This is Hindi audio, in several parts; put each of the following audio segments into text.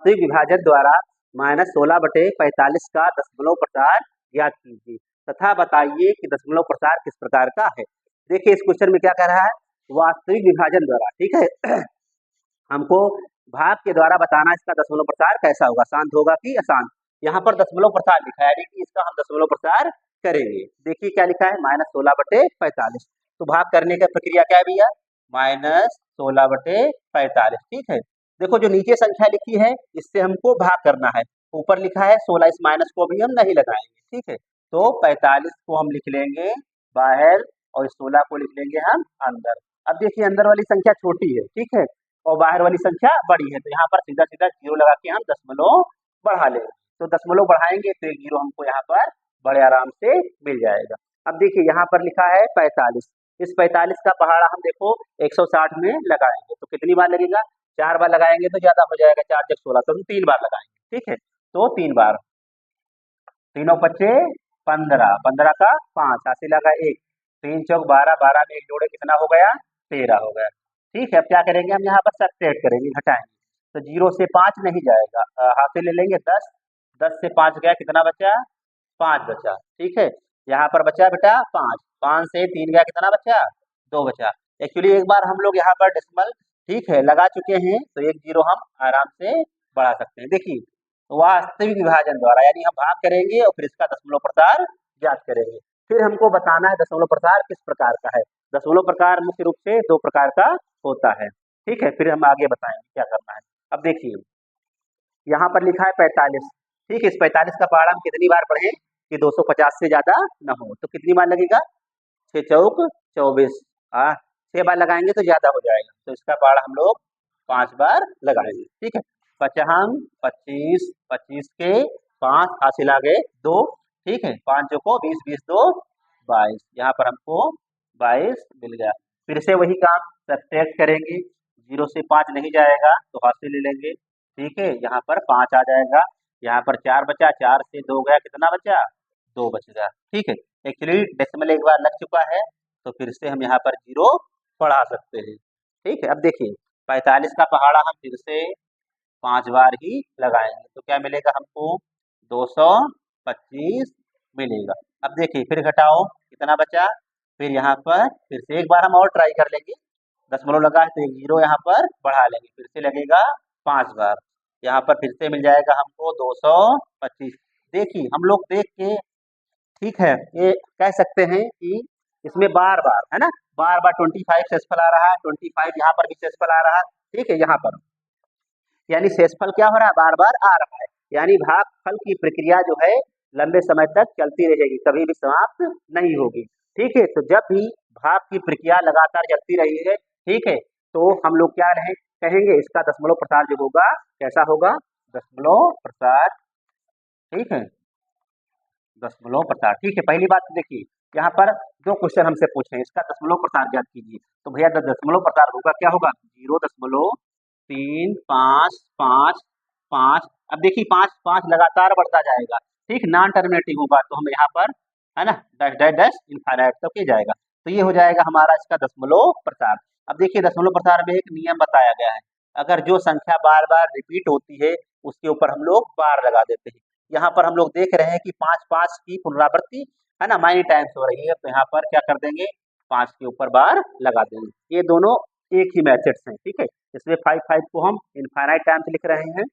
वास्तविक विभाजन द्वारा -16/45 का दशमलव प्रसार ज्ञात कीजिए तथा बताइए कि दशमलव प्रसार किस प्रकार का है। देखिए इस क्वेश्चन में क्या कह रहा है, वास्तविक विभाजन द्वारा, ठीक है। हमको भाग के द्वारा बताना इसका दशमलव प्रसार कैसा होगा, शांत होगा कि अशांत। यहाँ पर दशमलव प्रसार लिखा है, यानी कि इसका हम दशमलव प्रसार करेंगे। देखिए क्या लिखा है, -16/45। तो भाग करने का प्रक्रिया क्या है भैया, -16/45, ठीक है। देखो जो नीचे संख्या लिखी है इससे हमको भाग करना है, ऊपर लिखा है 16, इस माइनस को भी हम नहीं लगाएंगे, ठीक है। तो 45 को हम लिख लेंगे बाहर और 16 को लिख लेंगे हम अंदर। अब देखिए अंदर वाली संख्या छोटी है, ठीक है, और बाहर वाली संख्या बड़ी है, तो यहाँ पर सीधा सीधा जीरो लगा के हम दशमलव बढ़ा लेंगे। तो दशमलव बढ़ाएंगे तो एक जीरो हमको यहाँ पर बड़े आराम से मिल जाएगा। अब देखिए यहाँ पर लिखा है 45, इस 45 का पहाड़ा हम देखो 160 में लगाएंगे तो कितनी बार लगेगा, 4 बार लगाएंगे तो ज्यादा हो जाएगा, 4 जब 16 तो हम 3 बार लगाएंगे, ठीक है। तो 3 बार, तीनों पच्चे 15, 15 का 5 हासिल लगा 1, 3 चौक 12, 12 में एक जोड़े कितना हो गया, 13 हो गया, ठीक है। अब क्या करेंगे हम यहाँ पर सब्ट्रैक्ट करेंगे, घटाएंगे, तो 0 से 5 नहीं जाएगा, हासिल ले लेंगे 10, 10 से 5 गया कितना बचा, 5 बचा, ठीक है। यहाँ पर बचा बेटा 5, 5 से 3 गया कितना बचा, 2 बचा। एक्चुअली एक बार हम लोग यहाँ पर डेसिमल, ठीक है, लगा चुके हैं, तो एक जीरो हम आराम से बढ़ा सकते हैं। देखिए वास्तविक विभाजन द्वारा, यानी हम भाग करेंगे और फिर इसका दशमलव प्रसार ज्ञात करेंगे। फिर हमको बताना है दशमलव प्रसार किस प्रकार का है। दशमलव प्रकार मुख्य रूप से 2 प्रकार का होता है, ठीक है। फिर हम आगे बताएंगे क्या करना है। अब देखिए यहाँ पर लिखा है 45, ठीक है, इस 45 का पहाड़ा हम कितनी बार पढ़े कि 250 से ज्यादा न हो, तो कितनी बार लगेगा, 6 चौक 24, 6 बार लगाएंगे तो ज्यादा हो जाएगा, तो इसका पहाड़ा हम लोग 5 बार लगाएंगे, ठीक है। 55, 25, 25 के 5 हासिल आ गए 2, ठीक है, 5 को 20, 20 2 22, यहाँ पर हमको 22 मिल गया। फिर से वही काम सब्ट्रैक्ट करेंगे, 0 से 5 नहीं जाएगा तो हासिल ले लेंगे, ठीक है, यहाँ पर 5 आ जाएगा, यहाँ पर 4 बचा, 4 से 2 गया कितना बचा, 2 बच गया, ठीक है। एक्चुअली डेसिमल एक बार लग चुका है तो फिर से हम यहाँ पर जीरो बढ़ा सकते हैं, ठीक है। अब देखिए 45 का पहाड़ा हम फिर से 5 बार ही लगाएंगे तो क्या मिलेगा हमको, 225 मिलेगा। अब देखिए फिर घटाओ कितना बचा, फिर यहाँ पर फिर से एक बार हम और ट्राई कर लेंगे, दशमलव लगा है तो एक जीरो यहाँ पर बढ़ा लेंगे, फिर से लगेगा 5 बार, यहाँ पर फिर से मिल जाएगा हमको 225। देखिए हम लोग देख के, ठीक है, ये कह सकते हैं कि इसमें बार बार है ना, बार बार 25 शेषफल आ रहा है, 25 यहाँ पर भी शेषफल आ रहा है, ठीक है, यहाँ पर यानी शेषफल क्या हो रहा है, बार बार आ रहा है, यानी भागफल की प्रक्रिया जो है लंबे समय तक चलती रहेगी, कभी भी समाप्त नहीं होगी, ठीक है। तो जब भी भाग की प्रक्रिया लगातार चलती रही है, ठीक है, तो हम लोग क्या रहे कहेंगे, इसका दशमलव प्रसार जो होगा कैसा होगा, दशमलव प्रसार, ठीक है, दशमलव प्रसार, ठीक है। पहली बात तो देखिए यहाँ पर 2 क्वेश्चन हमसे पूछे हैं, इसका दशमलव प्रसार ज्ञात कीजिए, तो भैया दशमलव प्रसार होगा क्या होगा, 0.35555। अब देखिए 5 5 लगातार बढ़ता जाएगा, ठीक, नॉन टर्मिनेटिंग होगा तो हम यहाँ पर है ना डैश डैश डैश इनफाइनाइट तक ही जाएगा, तो ये हो जाएगा हमारा इसका दशमलव प्रसार। अब देखिए दशमलव प्रसार में एक नियम बताया गया है, अगर जो संख्या बार बार रिपीट होती है उसके ऊपर हम लोग बार लगा देते हैं। यहाँ पर हम लोग देख रहे हैं कि 5 5 की पुनरावृत्ति है ना माइनी टाइम्स हो रही है, तो यहाँ पर क्या कर देंगे, 5 के ऊपर बार लगा देंगे। ये दोनों एक ही मैथड्स हैं, ठीक है। इसमें 5 5 को हम इनफाइनाइट टाइम्स लिख रहे हैं,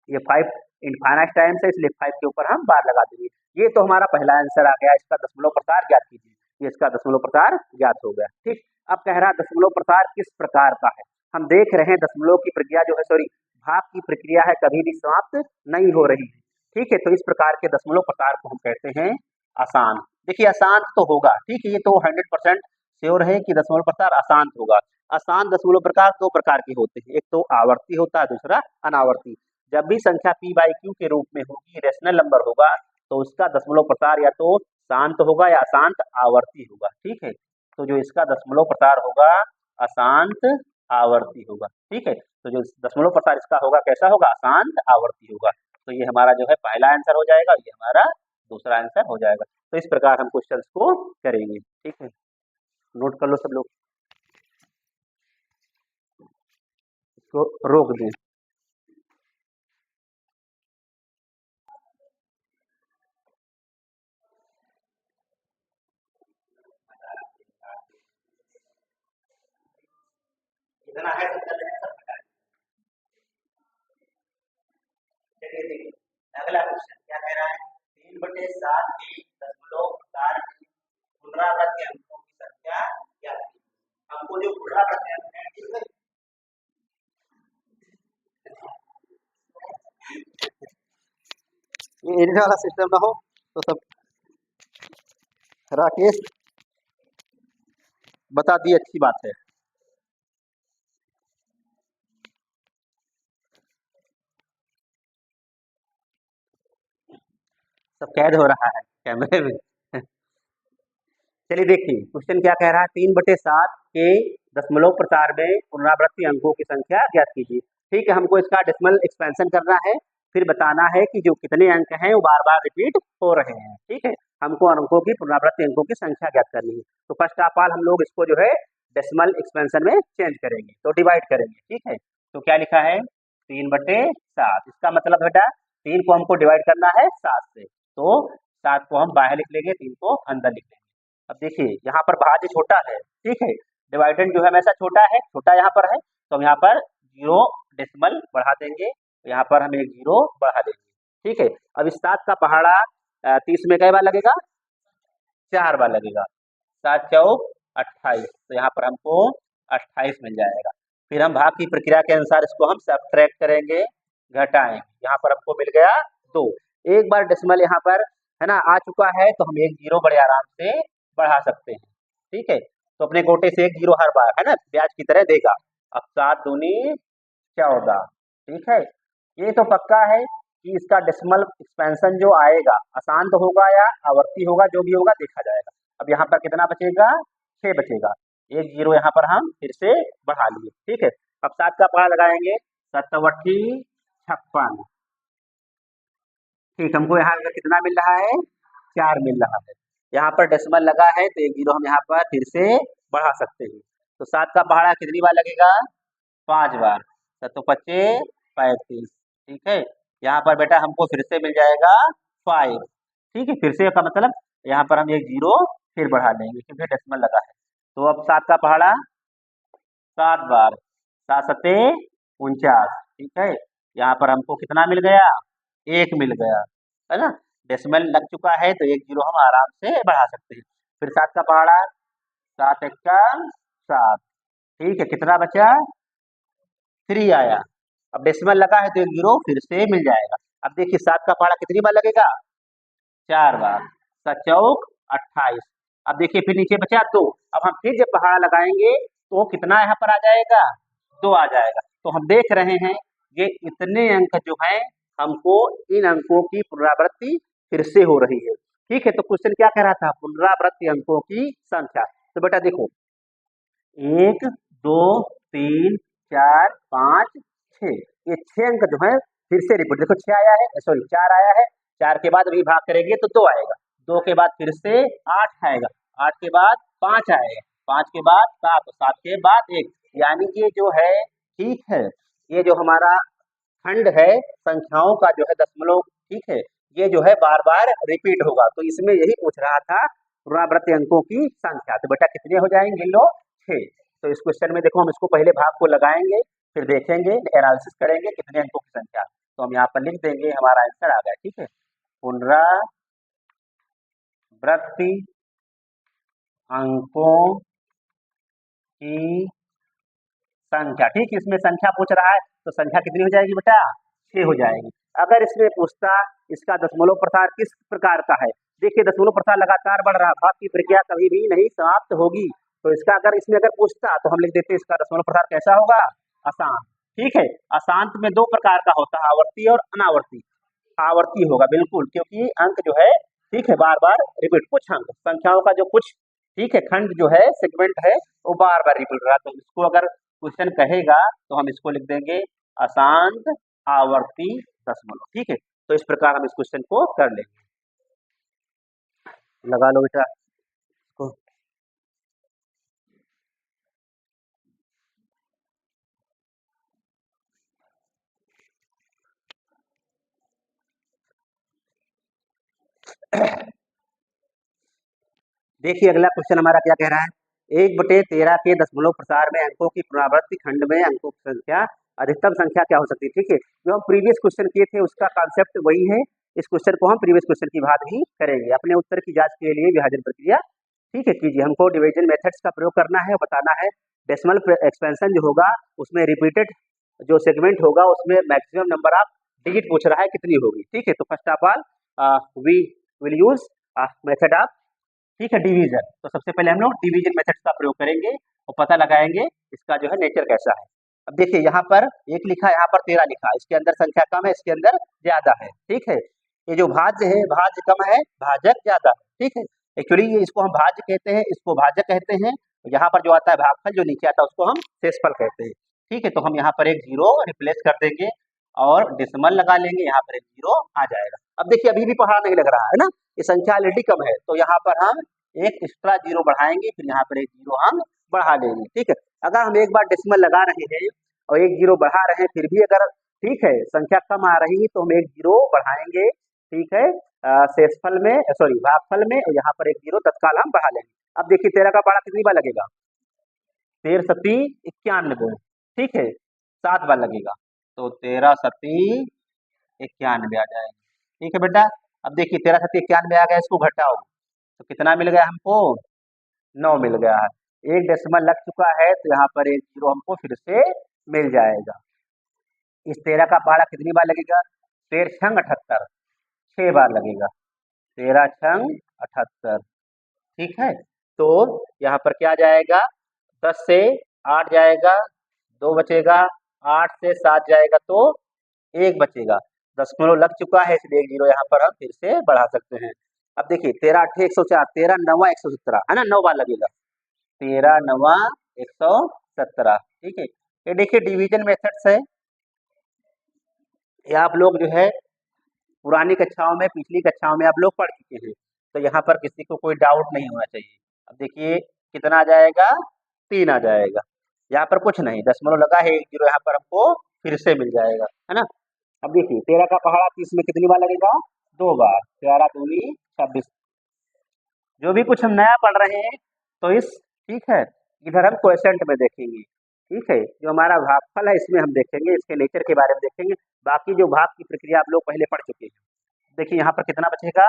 ये 5 इनफाइनाइट टाइम्स है, इसलिए 5 के ऊपर हम बार लगा देंगे। ये तो हमारा पहला आंसर आ गया, इसका दशमलव प्रसार ज्ञात कीजिए, ये इसका दशमलव प्रसार ज्ञात हो गया, ठीक। अब कह रहा दशमलव प्रसार किस प्रकार का है, हम देख रहे हैं दशमलव की प्रक्रिया जो है, सॉरी, भाग की प्रक्रिया है कभी भी समाप्त नहीं हो रही है, ठीक है। तो इस प्रकार के दशमलव प्रसार को हम कहते हैं अशांत। देखिए अशांत तो होगा, ठीक है, ये तो 100% श्योर है कि दशमलव प्रसार अशांत होगा। अशांत दशमलव प्रकार 2 प्रकार के होते हैं, एक तो आवर्ती होता है, दूसरा अनावर्ती। जब भी संख्या p बाई क्यू के रूप में होगी, रेशनल नंबर होगा, तो उसका दशमलव प्रसार या तो शांत होगा या अशांत आवर्ती होगा, ठीक है। तो जो इसका दशमलव प्रसार होगा अशांत आवर्ती होगा, ठीक है। तो जो दशमलव प्रसार इसका होगा कैसा होगा, अशांत आवर्ती होगा। तो ये हमारा जो है पहला आंसर हो जाएगा, ये हमारा दूसरा आंसर हो जाएगा। तो इस प्रकार हम क्वेश्चन को करेंगे, ठीक है, नोट कर लो सब लोग, इसको रोक दें। कितना है सब कर सब बता चलिए देखिए अगला क्वेश्चन क्या कह रहा है 3/7 की दशमलव प्रकार की पुनरावृत्ति अंकों की संख्या क्या है हमको जो पुनरावृत्ति अंक है ठीक है ये एडिट वाला सिस्टम ना हो तो सब राकेश बता दिए अच्छी बात है सब कैद हो रहा है कैमरे में चलिए देखिए क्वेश्चन क्या कह रहा है 3/7 के दशमलव प्रकार में पुनरावृत्ति अंकों की संख्या ज्ञात कीजिए ठीक है हमको इसका डेसिमल एक्सपेंशन करना है फिर बताना है कि जो कितने अंक हैं वो बार बार रिपीट हो रहे हैं ठीक है हमको अंकों की पुनरावृत्ति अंकों की संख्या ज्ञात करनी है तो फर्स्ट ऑफ ऑल हम लोग इसको जो है डेसिमल एक्सपेंशन में चेंज करेंगे तो डिवाइड करेंगे ठीक है तो क्या लिखा है 3/7 इसका मतलब बेटा 3 को हमको डिवाइड करना है 7 से तो 7 को हम बाहर लिख लेंगे 3 को अंदर लिख लेंगे अब देखिए यहाँ पर भाज्य छोटा है ठीक है डिवाइडेंड जो है हमेशा छोटा है छोटा यहाँ पर है तो हम यहाँ पर 0 डेसिमल बढ़ा देंगे तो यहाँ पर हम एक 0 बढ़ा देंगे ठीक है अब इस 7 का पहाड़ा 30 में कई बार लगेगा 4 बार लगेगा 7 चौक 28 तो यहाँ पर हमको 28 मिल जाएगा फिर हम भाग की प्रक्रिया के अनुसार इसको हम सब्ट्रैक्ट करेंगे घटाएंगे यहाँ पर हमको मिल गया 2 एक बार डेसिमल यहाँ पर है ना आ चुका है तो हम एक 0 बड़े आराम से बढ़ा सकते हैं ठीक है तो अपने कोटे से एक 0 हर बार है ना ब्याज की तरह देगा अब 7 दूनी 14 ठीक है ये तो पक्का है कि इसका डेसिमल एक्सपेंशन जो आएगा अशांत होगा या आवर्ती होगा जो भी होगा देखा जाएगा अब यहाँ पर कितना बचेगा 6 बचेगा एक 0 यहाँ पर हम फिर से बढ़ा लिए ठीक है अब 7 का पहाड़ा लगाएंगे 7 56 ठीक हमको यहाँ कितना मिल रहा है 4 मिल रहा है यहाँ पर डेसिमल लगा है तो एक 0 हम यहाँ पर फिर से बढ़ा सकते हैं तो 7 का पहाड़ा कितनी बार लगेगा 5 बार 7 5 35 ठीक है यहाँ पर बेटा हमको फिर से मिल जाएगा 5 ठीक है फिर से का मतलब यहाँ पर हम एक 0 फिर बढ़ा लेंगे क्योंकि डेसिमल लगा है तो अब 7 का पहाड़ा 7 बार 7 7 49 ठीक है यहाँ पर हमको कितना मिल गया 1 मिल गया है ना डेसिमल लग चुका है तो एक 0 हम आराम से बढ़ा सकते हैं फिर 7 का पहाड़ा 7 1 7 ठीक है कितना बचा 3 आया अब डेसिमल लगा है तो एक 0 फिर से मिल जाएगा अब देखिए 7 का पहाड़ा कितनी बार लगेगा 4 बार 7 चौक 28 अब देखिए फिर नीचे बचा 2 अब हम फिर जब पहाड़ा लगाएंगे तो कितना यहाँ पर आ जाएगा 2 आ जाएगा तो हम देख रहे हैं ये इतने अंक जो हैं हमको इन अंकों की पुनरावृत्ति फिर से हो रही है ठीक है तो क्वेश्चन क्या कह रहा था पुनरावृत्ति अंकों की संख्या तो बेटा देखो 1 2 3 4 5 6 ये 6 अंक जो है फिर से रिपीट देखो 6 आया है सॉरी 4 आया है 4 के बाद अभी भाग करेंगे तो 2 आएगा 2 के बाद फिर से 8 आएगा 8 के बाद 5 आएगा 5 के बाद 7 7 के बाद 1 यानी कि जो है ठीक है ये जो हमारा खंड है संख्याओं का जो है दशमलव ठीक है ये जो है बार बार रिपीट होगा तो इसमें यही पूछ रहा था पुनरावृत्ति अंकों की संख्या तो बेटा कितने हो जाएंगे गिन लो 6 तो इस क्वेश्चन में देखो हम इसको पहले भाग को लगाएंगे फिर देखेंगे एनालिसिस करेंगे कितने अंकों की संख्या तो हम यहाँ पर लिख देंगे हमारा आंसर आ गया ठीक है पुनरावृत्ति अंकों की संख्या ठीक इसमें संख्या पूछ रहा है तो संख्या कितनी हो जाएगी बेटा 6 हो जाएगी अगर इसमें पूछता इसका दशमलव प्रसार किस प्रकार का है देखिए दशमलव प्रसार लगातार बढ़ रहा भाग की प्रक्रिया कभी भी नहीं समाप्त होगी तो इसका अगर इसमें अगर पूछता तो हम लिख देते इसका दशमलव प्रसार कैसा होगा अशांत ठीक है अशांत में 2 प्रकार का होता है आवर्ती और अनावर्ती आवर्ती होगा बिल्कुल क्योंकि अंक जो है ठीक है बार बार रिपीट कुछ अंक संख्याओं का जो कुछ ठीक है खंड जो है सेगमेंट है वो बार बार रिपीट रहा तो इसको अगर क्वेश्चन कहेगा तो हम इसको लिख देंगे अशांत आवर्ती दशमलव ठीक है तो इस प्रकार हम इस क्वेश्चन को कर लेंगे लगा लो बेटा इसको देखिए अगला क्वेश्चन हमारा क्या कह रहा है 1/13 के दशमलव प्रसार में अंकों की पुनरावृत्ति खंड में अंकों की संख्या, अधिकतम संख्या क्या हो सकती है। ठीक है, जो हम प्रीवियस क्वेश्चन किए थे उसका कॉन्सेप्ट वही है। इस क्वेश्चन को हम प्रीवियस क्वेश्चन की भांति ही करेंगे। अपने उत्तर की जांच के लिए विभाजन प्रक्रिया ठीक है कीजिए। हमको डिवीजन मेथड्स का प्रयोग करना है और बताना है डेसिमल एक्सपेंशन जो होगा उसमें रिपीटेड जो सेगमेंट होगा उसमें मैक्सिमम नंबर ऑफ डिजिट पूछ रहा है कितनी होगी। ठीक है, तो first of all we will use method of ठीक है डिवीजन। तो सबसे पहले हम लोग डिवीजन मेथड का प्रयोग करेंगे और पता लगाएंगे इसका जो है नेचर कैसा है। अब देखिए यहाँ पर 1 लिखा है, यहाँ पर 13 लिखा है, इसके अंदर संख्या कम है, इसके अंदर ज्यादा है। ठीक है, ये जो भाज्य है भाज्य कम है, भाजक ज्यादा है। ठीक है, एक्चुअली ये इसको हम भाज्य कहते हैं, इसको भाजक कहते हैं। यहाँ पर जो आता है भागफल जो नीचे आता है उसको हम शेषफल कहते हैं। ठीक है, तो हम यहाँ पर एक जीरो रिप्लेस कर देंगे और डेसिमल लगा लेंगे, यहाँ पर एक जीरो आ जाएगा। अब देखिए अभी भी पहाड़ नहीं लग रहा है ना, ये संख्या ऑलरेडी कम है, तो यहाँ पर हम एक एक्स्ट्रा जीरो बढ़ाएंगे, फिर यहाँ पर एक जीरो हम बढ़ा लेंगे। ठीक है, अगर हम एक बार डेसिमल लगा रहे हैं और एक जीरो बढ़ा रहे हैं फिर भी अगर ठीक है संख्या कम आ रही है तो हम एक जीरो बढ़ाएंगे। ठीक है, शेषफल में सॉरी भागफल में, और यहाँ पर एक जीरो तत्काल हम बढ़ा लेंगे। अब देखिए 13 का पहाड़ा कितनी बार लगेगा, 13 सती 91। ठीक है, 7 बार लगेगा, तो 13 सती 91 आ जाएगा। ठीक है बेटा, अब देखिए 13 सती 91 आ गया, इसको घटाओ तो कितना मिल गया हमको, 9 मिल गया है। एक डेसिमल लग चुका है तो यहाँ पर एक जीरो हमको फिर से मिल जाएगा। इस 13 का पहाड़ा कितनी बार लगेगा, 13 छंग 78, 6 बार लगेगा, 13 छंग 78। ठीक है, तो यहाँ पर क्या जाएगा, 10 से 8 जाएगा, 2 बचेगा, 8 से 7 जाएगा तो 1 बचेगा। दशमलव लग चुका है इसलिए एक जीरो यहाँ पर हम फिर से बढ़ा सकते हैं। अब देखिए 13 8 104, 13 9 117 है ना, 9 बार लगेगा, 13 9 117। ठीक है, ये देखिए डिवीजन मेथड्स है, ये आप लोग जो है पुरानी कक्षाओं में पिछली कक्षाओं में आप लोग पढ़ चुके हैं, तो यहाँ पर किसी को कोई डाउट नहीं होना चाहिए। अब देखिए कितना आ जाएगा, 3 आ जाएगा, यहाँ पर कुछ नहीं, दशमलव लगा है, एक जीरो यहाँ पर हमको फिर से मिल जाएगा, है ना। अब देखिए 13 का पहाड़ा 30 में कितनी बार लगेगा, 2 बार, 13 दूनी 26। जो भी कुछ हम नया पढ़ रहे हैं तो इस ठीक है इधर हम क्वेश्चन में देखेंगे। ठीक है, जो हमारा भागफल है इसमें हम देखेंगे, इसके नेचर के बारे में देखेंगे। बाकी जो भाग की प्रक्रिया आप लोग पहले पढ़ चुके हैं। देखिए यहाँ पर कितना बचेगा,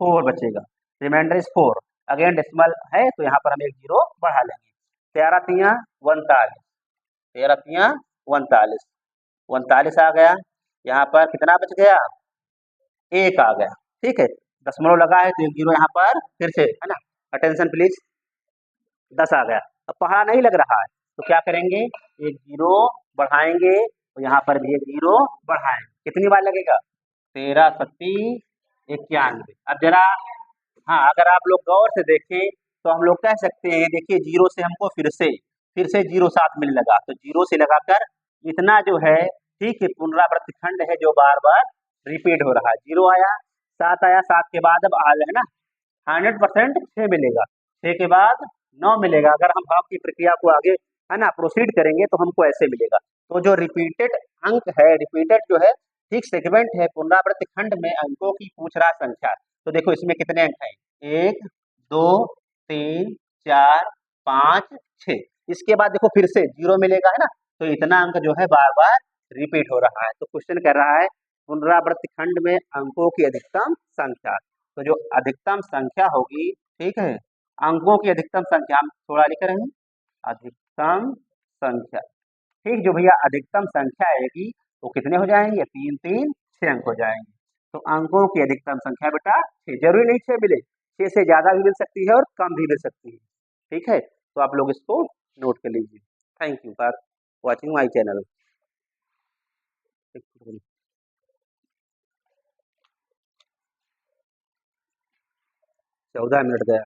4 बचेगा, रिमाइंडर इज 4। अगेन डेसिमल है तो यहाँ पर हम एक जीरो बढ़ा लेंगे, 13 तिया 39, 13 तिया 39, 39 आ गया। यहाँ पर कितना बच गया, 1 आ गया। ठीक है, दशमलव लगा है तो एक जीरो यहाँ पर फिर से, है ना, अटेंशन प्लीज, 10 आ गया। अब पहाड़ा नहीं लग रहा है तो क्या करेंगे, एक जीरो बढ़ाएंगे और यहाँ पर भी एक जीरो बढ़ाएंगे, कितनी बार लगेगा, 13 सत्ती 91। अब जरा हाँ अगर आप लोग गौर से देखें तो हम लोग कह सकते हैं, देखिए जीरो से हमको फिर से जीरो साथ मिलने लगा, तो जीरो से लगाकर इतना जो है ठीक है पुनरावृत्ति खंड है जो बार बार रिपीट हो रहा है। जीरो आया, 7 आया, 7 के बाद अब आ है ना 100% 6 मिलेगा, 6 के बाद 9 मिलेगा। अगर हम भाग की प्रक्रिया को आगे है ना प्रोसीड करेंगे तो हमको ऐसे मिलेगा। तो जो रिपीटेड अंक है, रिपीटेड जो है ठीक सेगमेंट है पुनरावृत्ति खंड में अंकों की पूछ रहा संख्या, तो देखो इसमें कितने अंक हैं, 1 2 3 4 5 6। इसके बाद देखो फिर से जीरो मिलेगा, है ना, तो इतना अंक जो है बार बार रिपीट हो रहा है। तो क्वेश्चन कह रहा है पुनरावृत्ति खंड में अंकों की अधिकतम संख्या, तो जो अधिकतम संख्या होगी ठीक है, अंकों की अधिकतम संख्या हम थोड़ा लिख रहे हैं, अधिकतम संख्या ठीक, जो भैया अधिकतम संख्या आएगी वो कितने हो जाएंगे, 3 3 6 अंक हो जाएंगे। तो अंकों की अधिकतम संख्या बेटा 6, जरूरी नहीं 6 मिले, 6 से ज्यादा भी मिल सकती है और कम भी मिल सकती है। ठीक है, तो आप लोग इसको नोट कर लीजिए। Thank you for watching my channel. 14 minute गया।